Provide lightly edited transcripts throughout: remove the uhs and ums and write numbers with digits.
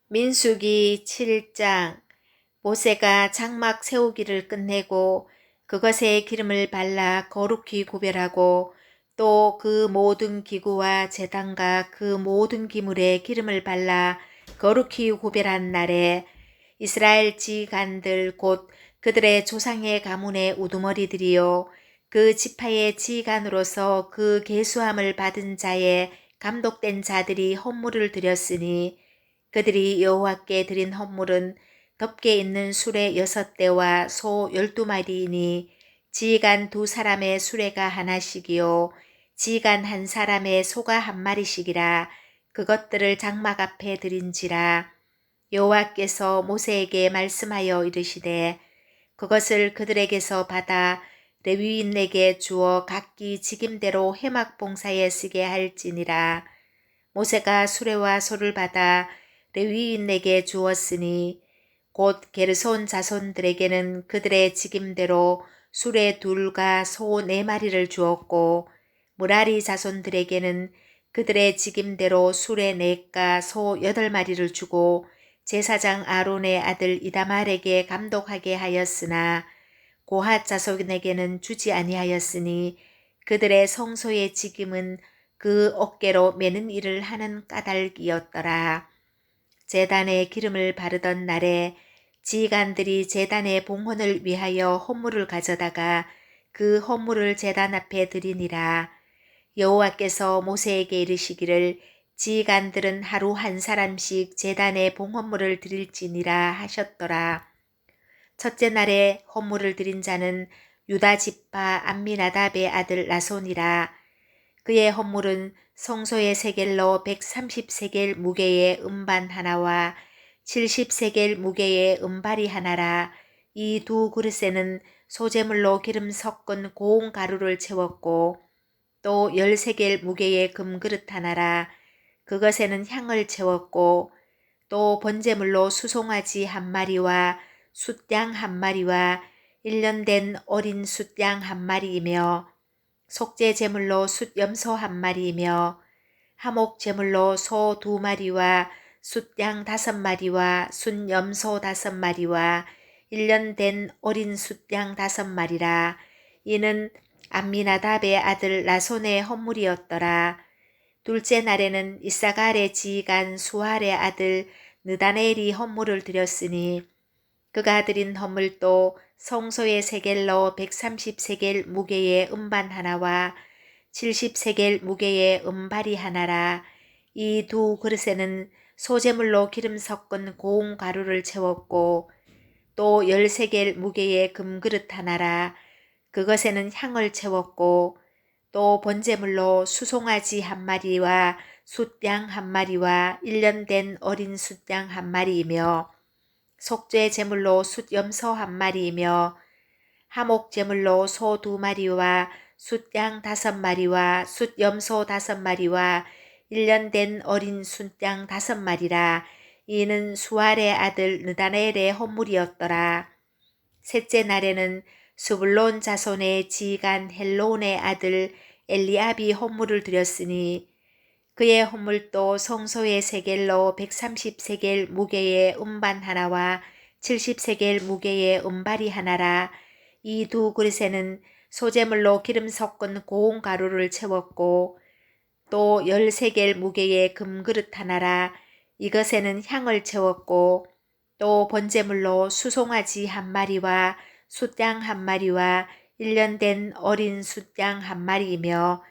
민수기 7장. 모세가 장막 세우기를 끝내고 그것에 기름을 발라 거룩히 구별하고 또 그 모든 기구와 제단과 그 모든 기물에 기름을 발라 거룩히 구별한 날에 이스라엘 지간들 곧 그들의 조상의 가문의 우두머리들이요 그 지파의 지간으로서 그 계수함을 받은 자의 감독된 자들이 헌물을 드렸으니 그들이 여호와께 드린 헌물은 덮개 있는 수레 6대와 소 12마리이니 지휘관 2사람의 수레가 하나씩이요 지휘관 1사람의 소가 1마리씩이라. 그것들을 장막 앞에 드린지라. 여호와께서 모세에게 말씀하여 이르시되 그것을 그들에게서 받아 레위인에게 주어 각기 직임대로 회막 봉사에 쓰게 할지니라. 모세가 수레와 소를 받아 레위인에게 주었으니 곧 게르손 자손들에게는 그들의 직임대로 수레 2과 소 4마리를 주었고 무라리 자손들에게는 그들의 직임대로 수레 4과 소 8마리를 주고 제사장 아론의 아들 이다말에게 감독하게 하였으나 고핫 자손에게는 주지 아니하였으니 그들의 성소의 직임은 그 어깨로 매는 일을 하는 까닭이었더라. 제단에 기름을 바르던 날에 지휘관들이 제단의 봉헌을 위하여 헌물을 가져다가 그 헌물을 제단 앞에 드리니라. 여호와께서 모세에게 이르시기를 지휘관들은 하루 1사람씩 제단에 봉헌물을 드릴지니라 하셨더라. 첫째 날에 헌물을 드린 자는 유다 지파 암미나답의 아들 나손이라. 그의 헌물은 성소의 세겔로 130세겔 무게의 음반 하나와 70세겔 무게의 음발이 하나라. 이 2그릇에는 소재물로 기름 섞은 고운 가루를 채웠고 또 10세겔 무게의 금그릇 하나라. 그것에는 향을 채웠고 또 번제물로 수송아지 1마리와 숫양 1마리와 1년 된 어린 숫양 1마리이며 속죄 제물로 숫염소 1마리이며 하목 제물로 소 2마리와 숫양 5마리와 숫염소 5마리와 1년 된 어린 숫양 5마리라. 이는 암미나답의 아들 나손의 헌물이었더라. 둘째 날에는 이사갈의 지휘관 수할의 아들 느다넬이 헌물을 드렸으니 그가 드린 헌물도 성소의 세겔로 130세겔 무게의 음반 하나와 70세겔 무게의 음발이 하나라. 이 2그릇에는 소재물로 기름 섞은 고운 가루를 채웠고 또 10세겔 무게의 금그릇 하나라. 그것에는 향을 채웠고 또 번제물로 수송아지 1마리와 숫양 1마리와 1년 된 어린 숫양 1마리이며 속죄 제물로 숫염소 1마리이며 하목 제물로 소 2마리와 숫양 5마리와 숫염소 5마리와 1년 된 어린 숫양 5마리라. 이는 수알의 아들 느다넬의 헌물이었더라. 셋째 날에는 스불론 자손의 지휘관 헬론의 아들 엘리압이 헌물을 드렸으니 그의 헌물도 성소의 세겔로 130세겔 무게의 음반 하나와 70세겔 무게의 음발이 하나라. 이 2그릇에는 소재물로 기름 섞은 고운 가루를 채웠고 또 10세겔 무게의 금그릇 하나라. 이것에는 향을 채웠고 또 번제물로 수송아지 1마리와 숫양 1마리와 1년 된 어린 숫양 1마리이며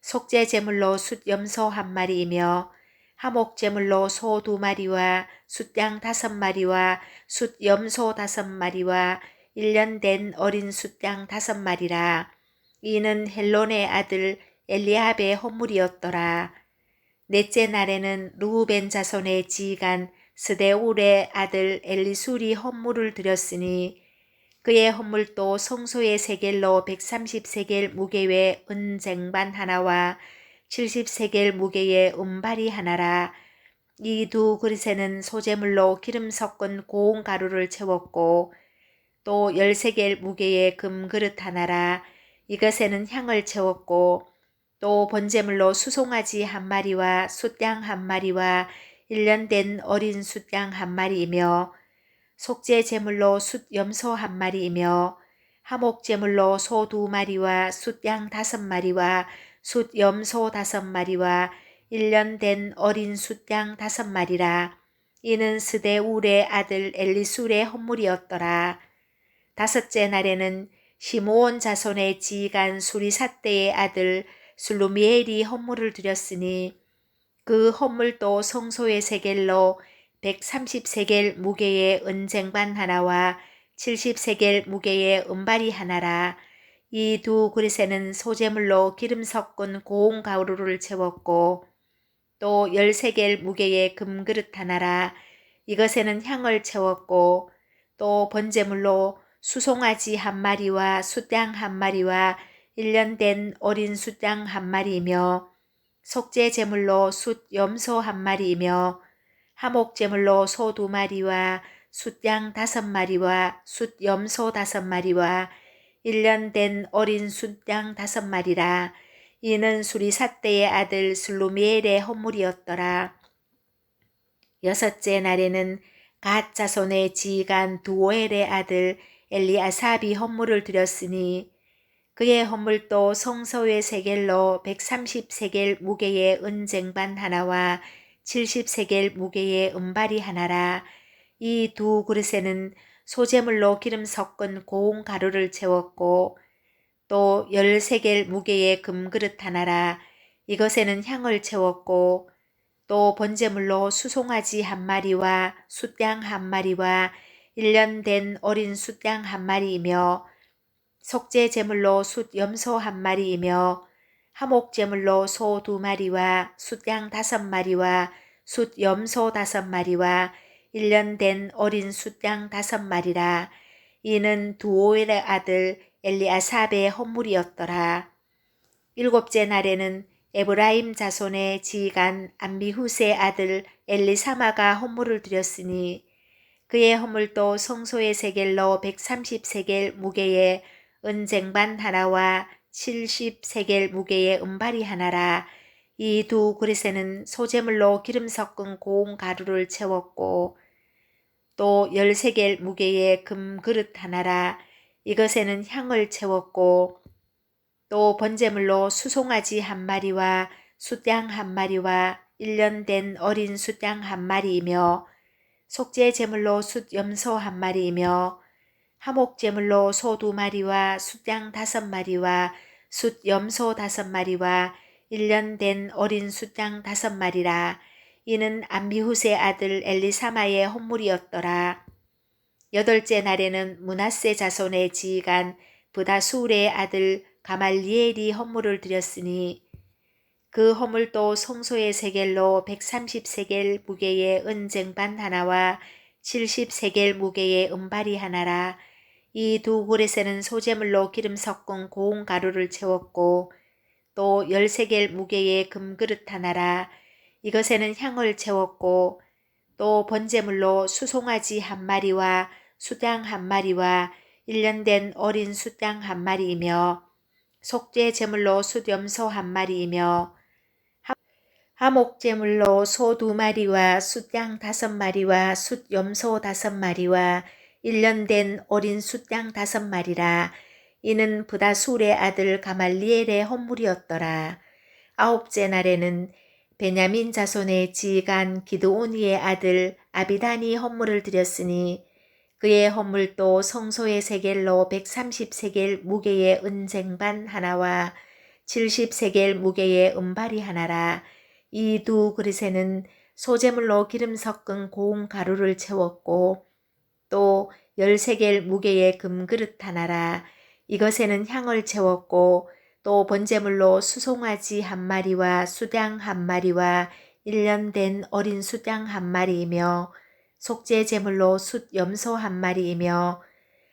속죄 제물로 숫염소 1마리이며 하목 제물로 소 2마리와 숫양 5마리와 숫염소 5마리와 1년 된 어린 숫양 5마리라. 이는 헬론의 아들 엘리압의 헌물이었더라. 넷째 날에는 르우벤 자손의 지휘관 스데울의 아들 엘리술이 헌물을 드렸으니 그의 헌물도 성소의 세겔로 130세겔 무게의 은쟁반 하나와 70세겔 무게의 은발이 하나라. 이 2그릇에는 소재물로 기름 섞은 고운 가루를 채웠고 또 10세겔 무게의 금그릇 하나라. 이것에는 향을 채웠고 또 번제물로 수송아지 1마리와 숫양 1마리와 1년 된 어린 숫양 한 마리이며 속죄 제물로 숫염소 한 마리이며 화목 제물로 소 2마리와 숫양 5마리와 숫염소 5마리와 1년 된 어린 숫양 5마리라. 이는 스데울의 아들 엘리술의 헌물이었더라. 다섯째 날에는 시므온 자손의 지휘관 수리삿대의 아들 슬루미엘이 헌물을 드렸으니 그 헌물도 성소의 세겔로 130세겔 무게의 은쟁반 하나와 70세겔 무게의 은발이 하나라. 이 두 그릇에는 소재물로 기름 섞은 고운 가루를 채웠고 또 10세겔 무게의 금그릇 하나라. 이것에는 향을 채웠고 또 번제물로 수송아지 한 마리와 숫양 한 마리와 1년 된 어린 숫양 한 마리이며 속죄 제물로 숫염소 한 마리이며 화목 제물로 소 2마리와 숫양 5마리와 숫염소 5마리와 1년 된 어린 숫양 5마리라. 이는 수리삿대의 아들 슬루미엘의 헌물이었더라. 여섯째 날에는 갓 자손의 지휘관 두오엘의 아들 엘리아삽이 헌물을 드렸으니 그의 헌물도 성소의 세겔로 130세겔 무게의 은쟁반 하나와 70세겔 무게의 은발이 하나라. 이 두 그릇에는 소재물로 기름 섞은 고운 가루를 채웠고 또 10세겔 무게의 금그릇 하나라. 이것에는 향을 채웠고 또 번제물로 수송아지 한 마리와 숫양 한 마리와 1년 된 어린 숫양 한 마리이며 속죄 제물로 숫염소 한 마리이며 화목 제물로 소 2마리와 숫양 5마리와 숫염소 5마리와 1년 된 어린 숫양 5마리라. 이는 두오엘의 아들 엘리아삽의 헌물이었더라. 일곱째 날에는 에브라임 자손의 지휘관 암미후스의 아들 엘리사마가 헌물을 드렸으니 그의 헌물도 성소의 세겔로 130세겔 무게의 은쟁반 하나와 70세겔 무게의 은발이 하나라. 이 두 그릇에는 소재물로 기름 섞은 고운 가루를 채웠고 또 10세겔 무게의 금그릇 하나라. 이것에는 향을 채웠고 또 번제물로 수송아지 한 마리와 숫양 한 마리와 1년 된 어린 숫양 한 마리이며 속죄 제물로 숫염소 한 마리이며 화목 제물로 소 2마리와 숫양 5마리와 숫염소 5마리와 1년 된 어린 숫양 5마리라. 이는 암미후스의 아들 엘리사마의 헌물이었더라. 여덟째 날에는 므낫세 자손의 지휘관 브다술의 아들 가말리엘이 헌물을 드렸으니 그 헌물도 성소의 세겔로 130세겔 무게의 은쟁반 하나와 70세겔 무게의 은발이 하나라. 이 두 그릇에는 소재물로 기름 섞은 고운 가루를 채웠고 또 10세겔 무게의 금그릇 하나라. 이것에는 향을 채웠고 또 번제물로 수송아지 한 마리와 숫양 한 마리와 1년 된 어린 숫양 한 마리이며 속죄 제물로 숫염소 한 마리이며 화목 제물로 소 2마리와 숫양 5마리와 숫염소 5마리와 1년 된 어린 숫양 5마리라. 이는 브다술의 아들 가말리엘의 헌물이었더라. 아홉째 날에는 베냐민 자손의 지휘관 기드오니의 아들 아비단이 헌물을 드렸으니 그의 헌물도 성소의 세겔로 130세겔 무게의 은쟁반 하나와 70세겔 무게의 은발이 하나라. 이 두 그릇에는 소재물로 기름 섞은 고운 가루를 채웠고 또 10세겔 무게의 금그릇 하나라. 이것에는 향을 채웠고 또 번제물로 수송아지 한 마리와 숫양 한 마리와 1년 된 어린 숫양 한 마리이며 속죄 제물로 숫염소 한 마리이며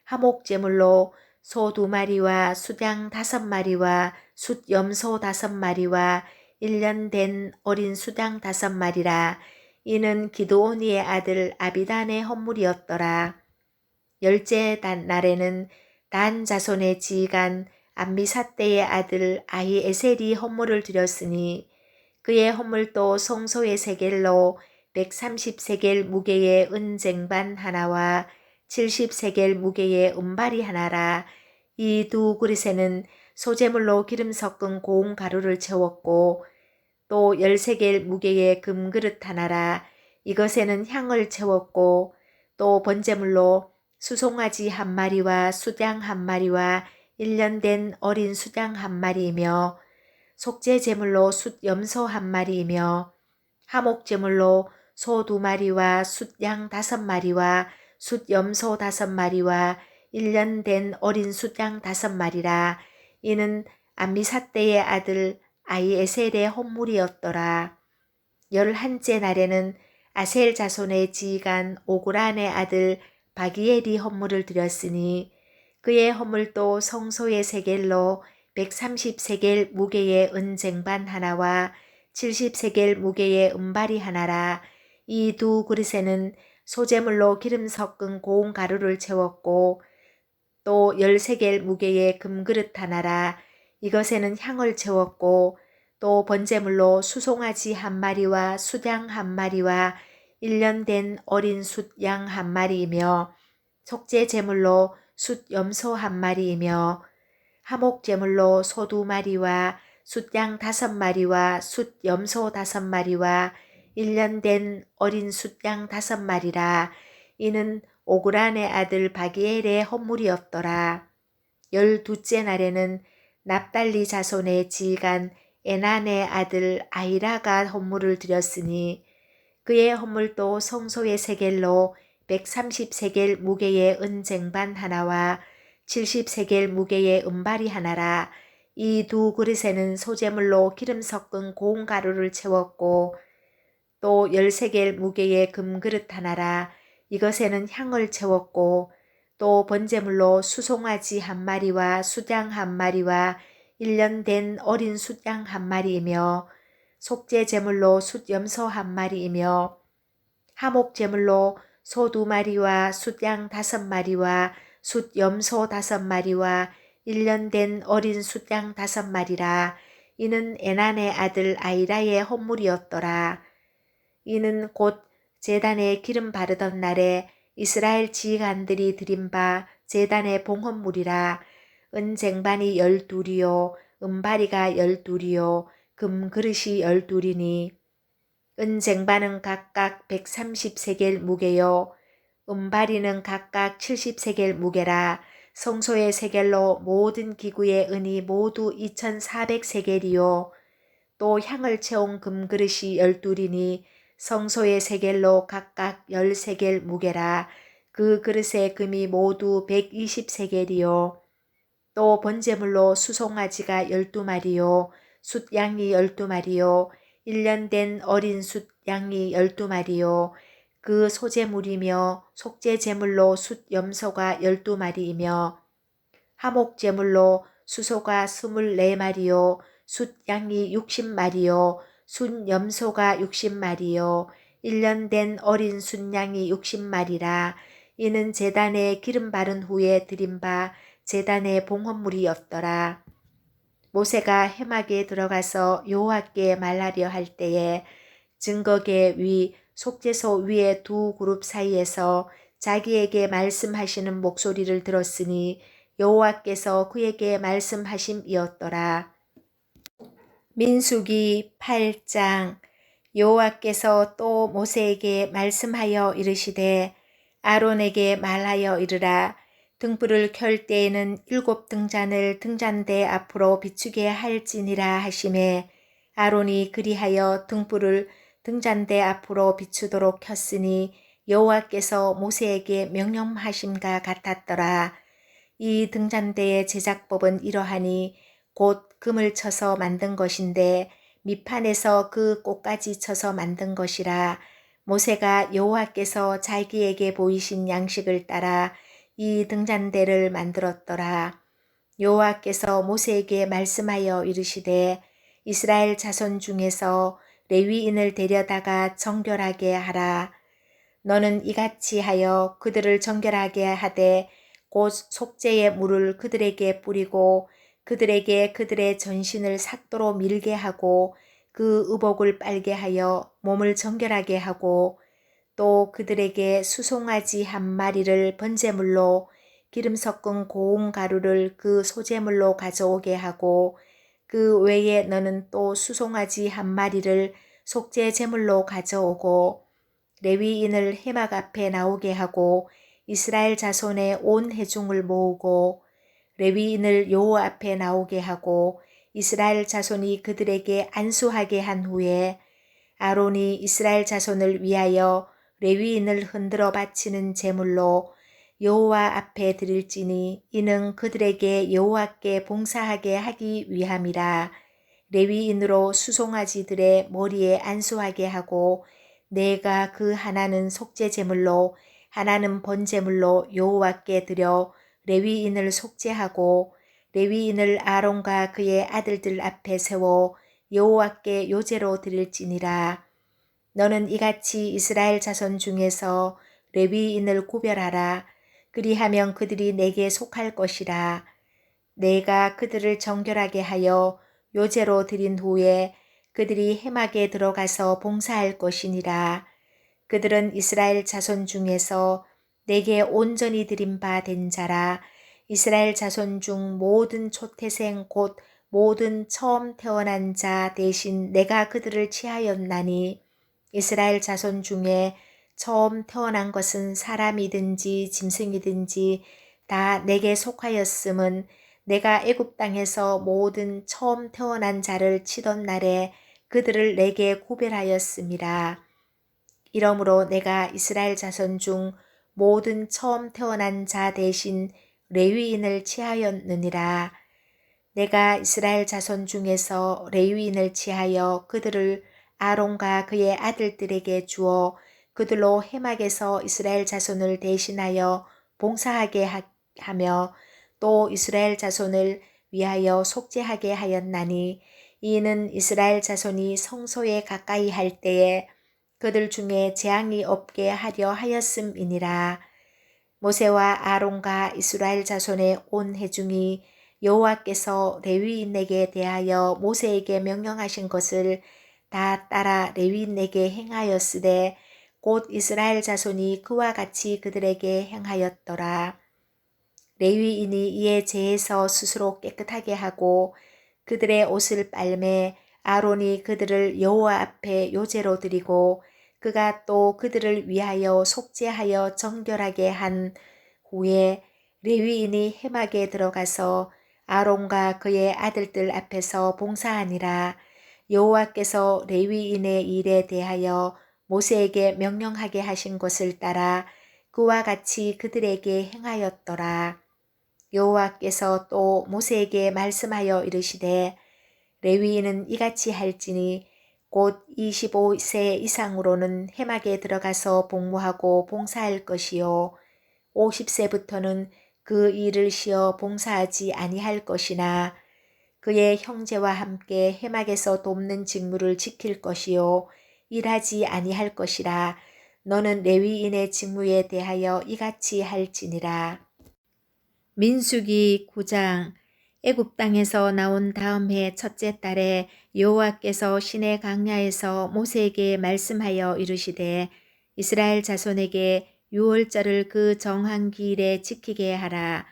화목 제물로 소 2마리와 숫양 5마리와 숫염소 5마리와 1년 된 어린 숫양 5마리라. 이는 기드오니의 아들 아비단의 헌물이었더라. 열째 날에는 단 자손의 지휘관 암미삿대의 아들 아히에셀이 헌물을 드렸으니 그의 헌물도 성소의 세겔로 130세겔 무게의 은쟁반 하나와 70세겔 무게의 은발이 하나라. 이 두 그릇에는 소재물로 기름 섞은 고운 가루를 채웠고 또 10세겔 무게의 금그릇 하나라. 이것에는 향을 채웠고 또 번제물로 수송아지 한 마리와 숫양 한 마리와 1년 된 어린 숫양 한 마리이며 속죄 제물로 숫염소 한 마리이며 화목 제물로 소 2마리와 숫양 5마리와 숫염소 5마리와 1년 된 어린 숫양 5마리라. 이는 암미사대의 아들 아이에셀의 헌물이었더라. 11째 날에는 아셀 자손의 지휘관 오그란의 아들 바기엘이 헌물을 드렸으니 그의 헌물도 성소의 세겔로 130세겔 무게의 은쟁반 하나와 70세겔 무게의 은발이 하나라. 이 두 그릇에는 소재물로 기름 섞은 고운 가루를 채웠고 또 10세겔 무게의 금그릇 하나라. 이것에는 향을 채웠고 또 번제물로 수송아지 한 마리와 숫양 한 마리와 1년 된 어린 숫양 한 마리이며 속죄 제물로 숫염소 한 마리이며 화목 제물로 소 2마리와 숫양 5마리와 숫염소 5마리와 1년 된 어린 숫양 5마리라. 이는 오그란의 아들 바기엘의 헌물이었더라. 12째 날에는 납달리 자손의 지휘관 에난의 아들 아이라가 헌물을 드렸으니 그의 헌물도 성소의 세겔로 130세겔 무게의 은쟁반 하나와 70세겔 무게의 은발이 하나라. 이 두 그릇에는 소재물로 기름 섞은 고운 가루를 채웠고 또 10세겔 무게의 금그릇 하나라. 이것에는 향을 채웠고 또 번제물로 수송아지 한 마리와 숫양 한 마리와 1년 된 어린 숫양 한 마리이며 속죄 제물로 숫염소 한 마리이며 화목 제물로 소 2마리와 숫양 5마리와 숫염소 5마리와 1년 된 어린 숫양 5마리라. 이는 에난의 아들 아이라의 헌물이었더라. 이는 곧 제단에 기름 바르던 날에 이스라엘 지휘관들이 드린 바 제단의 봉헌물이라. 은쟁반이 12이요 은바리가 12이요 금그릇이 12이니 은쟁반은 각각 130세겔 무게요 은바리는 각각 70세겔 무게라. 성소의 세겔로 모든 기구의 은이 모두 2400세겔이요 또 향을 채운 금그릇이 12이니 성소의 세겔로 각각 10세겔 무게라. 그 그릇의 금이 모두 120세겔이요 또 번제물로 수송아지가 12마리요 숫양이 12마리요 1년 된 어린 숫양이 12마리요 그 소제물이며 속죄 제물로 숫염소가 12마리이며 화목 제물로 수소가 24마리요 숫양이 60마리요 숫염소가 60마리요 1년 된 어린 숫양이 60마리라. 이는 제단에 기름 바른 후에 드린 바 제단의 봉헌물이었더라. 모세가 회막에 들어가서 여호와께 말하려 할 때에 증거계 위 속죄소 위의 두 그룹 사이에서 자기에게 말씀하시는 목소리를 들었으니 여호와께서 그에게 말씀하심이었더라. 민수기 8장. 여호와께서 또 모세에게 말씀하여 이르시되 아론에게 말하여 이르라. 등불을 켤 때에는 7 등잔을 등잔대 앞으로 비추게 할지니라 하시매 아론이 그리하여 등불을 등잔대 앞으로 비추도록 켰으니 여호와께서 모세에게 명령하심과 같았더라. 이 등잔대의 제작법은 이러하니 곧 금을 쳐서 만든 것인데 밑판에서 그 꽃까지 쳐서 만든 것이라. 모세가 여호와께서 자기에게 보이신 양식을 따라 이 등잔대를 만들었더라. 여호와께서 모세에게 말씀하여 이르시되 이스라엘 자손 중에서 레위인을 데려다가 정결하게 하라. 너는 이같이 하여 그들을 정결하게 하되 곧 속죄의 물을 그들에게 뿌리고 그들에게 그들의 전신을 삭도로 밀게 하고 그 의복을 빨게 하여 몸을 정결하게 하고 또 그들에게 수송아지 한 마리를 번제물로 기름 섞은 고운 가루를 그 소제물로 가져오게 하고 그 외에 너는 또 수송아지 한 마리를 속죄 제물로 가져오고 레위인을 회막 앞에 나오게 하고 이스라엘 자손의 온 회중을 모으고 레위인을 여호와 앞에 나오게 하고 이스라엘 자손이 그들에게 안수하게 한 후에 아론이 이스라엘 자손을 위하여 레위인을 흔들어 바치는 제물로 여호와 앞에 드릴지니 이는 그들에게 여호와께 봉사하게 하기 위함이라. 레위인으로 수송아지들의 머리에 안수하게 하고 내가 그 하나는 속죄 제물로 하나는 번제물로 여호와께 드려 레위인을 속죄하고 레위인을 아론과 그의 아들들 앞에 세워 여호와께 요제로 드릴지니라. 너는 이같이 이스라엘 자손 중에서 레위인을 구별하라. 그리하면 그들이 내게 속할 것이라. 내가 그들을 정결하게 하여 요제로 드린 후에 그들이 회막에 들어가서 봉사할 것이니라. 그들은 이스라엘 자손 중에서 내게 온전히 드린 바 된 자라. 이스라엘 자손 중 모든 초태생 곧 모든 처음 태어난 자 대신 내가 그들을 취하였나니 이스라엘 자손 중에 처음 태어난 것은 사람이든지 짐승이든지 다 내게 속하였음은 내가 애굽 땅에서 모든 처음 태어난 자를 치던 날에 그들을 내게 구별하였음이라. 이러므로 내가 이스라엘 자손 중 모든 처음 태어난 자 대신 레위인을 취하였느니라. 내가 이스라엘 자손 중에서 레위인을 취하여 그들을 아론과 그의 아들들에게 주어 그들로 회막에서 이스라엘 자손을 대신하여 봉사하게 하며 또 이스라엘 자손을 위하여 속죄하게 하였나니 이는 이스라엘 자손이 성소에 가까이 할 때에 그들 중에 재앙이 없게 하려 하였음이니라. 모세와 아론과 이스라엘 자손의 온 회중이 여호와께서 레위인에게 대하여 모세에게 명령하신 것을 다 따라 레위인에게 행하였으되 곧 이스라엘 자손이 그와 같이 그들에게 행하였더라. 레위인이 이에 제에서 스스로 깨끗하게 하고 그들의 옷을 빨매 아론이 그들을 여호와 앞에 요제로 드리고 그가 또 그들을 위하여 속죄하여 정결하게 한 후에 레위인이 회막에 들어가서 아론과 그의 아들들 앞에서 봉사하니라. 여호와께서 레위인의 일에 대하여 모세에게 명령하게 하신 것을 따라 그와 같이 그들에게 행하였더라. 여호와께서 또 모세에게 말씀하여 이르시되 레위인은 이같이 할지니 곧 25세 이상으로는 회막에 들어가서 복무하고 봉사할 것이요 50세부터는 그 일을 쉬어 봉사하지 아니할 것이나 그의 형제와 함께 회막에서 돕는 직무를 지킬 것이요 일하지 아니할 것이라. 너는 레위인의 직무에 대하여 이같이 할지니라. 민수기 9장. 애굽 땅에서 나온 다음 해 첫째 달에 여호와께서 시내 광야에서 모세에게 말씀하여 이르시되 이스라엘 자손에게 유월절을 그 정한 기일에 지키게 하라.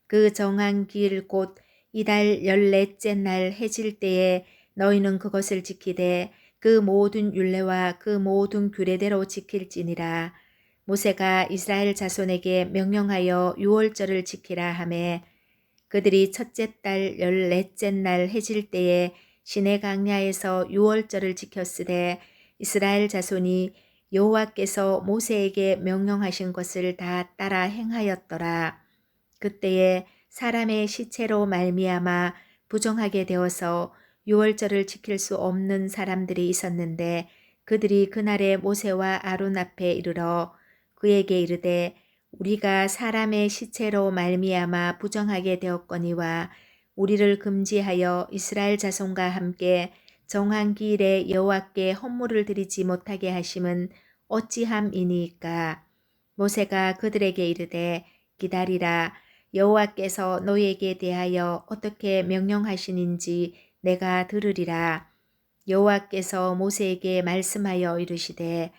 그 정한 기일 곧 이달 14째 날 해질 때에 너희는 그것을 지키되 그 모든 율례와 그 모든 규례대로 지킬지니라. 모세가 이스라엘 자손에게 명령하여 유월절을 지키라 하매 그들이 첫째 달 14째 날 해질 때에 시내 광야에서 유월절을 지켰으되 이스라엘 자손이 여호와께서 모세에게 명령하신 것을 다 따라 행하였더라. 그때에 사람의 시체로 말미암아 부정하게 되어서 유월절을 지킬 수 없는 사람들이 있었는데 그들이 그날에 모세와 아론 앞에 이르러 그에게 이르되 우리가 사람의 시체로 말미암아 부정하게 되었거니와 우리를 금지하여 이스라엘 자손과 함께 정한 기일에 여호와께 헌물을 드리지 못하게 하심은 어찌함이니까. 모세가 그들에게 이르되 기다리라. 여호와께서 너희에게 대하여 어떻게 명령하시는지 내가 들으리라. 여호와께서 모세에게 말씀하여 이르시되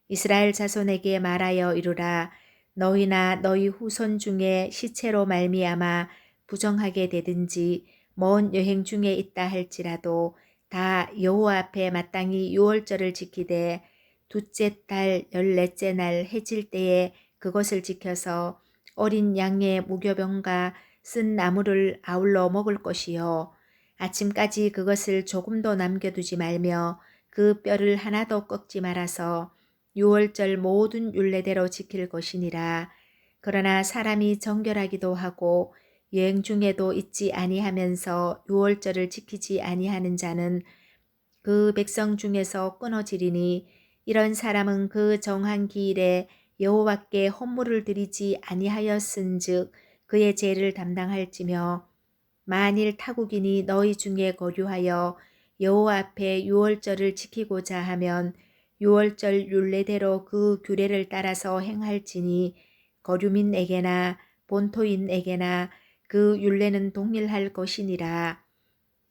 이스라엘 자손에게 말하여 이르라. 너희나 너희 후손 중에 시체로 말미암아 부정하게 되든지 먼 여행 중에 있다 할지라도 다 여호와 앞에 마땅히 유월절을 지키되 둘째 달 14째 날 해질 때에 그것을 지켜서 어린 양의 무교병과 쓴 나물을 아울러 먹을 것이요 아침까지 그것을 조금도 남겨두지 말며 그 뼈를 하나도 꺾지 말아서 유월절 모든 율례대로 지킬 것이니라. 그러나 사람이 정결하기도 하고 여행 중에도 있지 아니하면서 유월절을 지키지 아니하는 자는 그 백성 중에서 끊어지리니 이런 사람은 그 정한 기일에 여호와께 헌물을 드리지 아니하였은즉 그의 죄를 담당할지며 만일 타국인이 너희 중에 거류하여 여호와 앞에 유월절을 지키고자 하면 유월절 율례대로 그 규례를 따라서 행할지니 거류민에게나 본토인에게나 그 율례는 동일할 것이니라.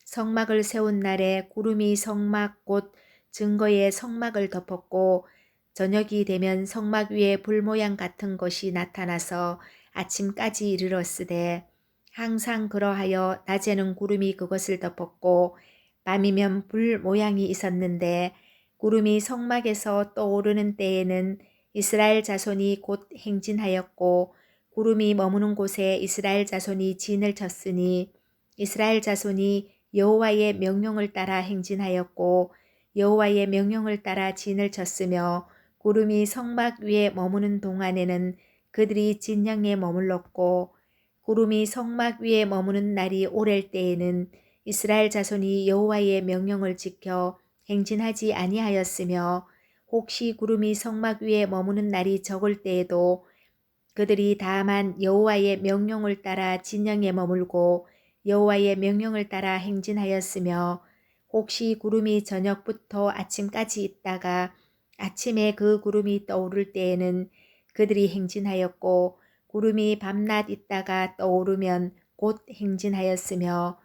성막을 세운 날에 구름이 성막 곧 증거의 성막을 덮었고 저녁이 되면 성막 위에 불 모양 같은 것이 나타나서 아침까지 이르렀으되 항상 그러하여 낮에는 구름이 그것을 덮었고 밤이면 불 모양이 있었는데 구름이 성막에서 떠오르는 때에는 이스라엘 자손이 곧 행진하였고 구름이 머무는 곳에 이스라엘 자손이 진을 쳤으니 이스라엘 자손이 여호와의 명령을 따라 행진하였고 여호와의 명령을 따라 진을 쳤으며 구름이 성막 위에 머무는 동안에는 그들이 진영에 머물렀고 구름이 성막 위에 머무는 날이 오랠 때에는 이스라엘 자손이 여호와의 명령을 지켜 행진하지 아니하였으며 혹시 구름이 성막 위에 머무는 날이 적을 때에도 그들이 다만 여호와의 명령을 따라 진영에 머물고 여호와의 명령을 따라 행진하였으며 혹시 구름이 저녁부터 아침까지 있다가 아침에 그 구름이 떠오를 때에는 그들이 행진하였고 구름이 밤낮 있다가 떠오르면 곧 행진하였으며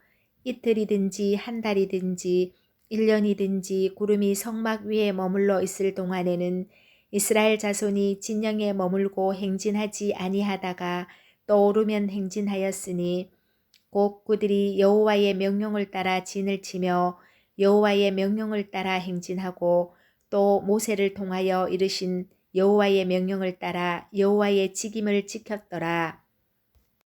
이틀이든지 한 달이든지 1년이든지 구름이 성막 위에 머물러 있을 동안에는 이스라엘 자손이 진영에 머물고 행진하지 아니하다가 떠오르면 행진하였으니 곧 그들이 여호와의 명령을 따라 진을 치며 여호와의 명령을 따라 행진하고 또 모세를 통하여 이르신 여호와의 명령을 따라 여호와의 직임을 지켰더라.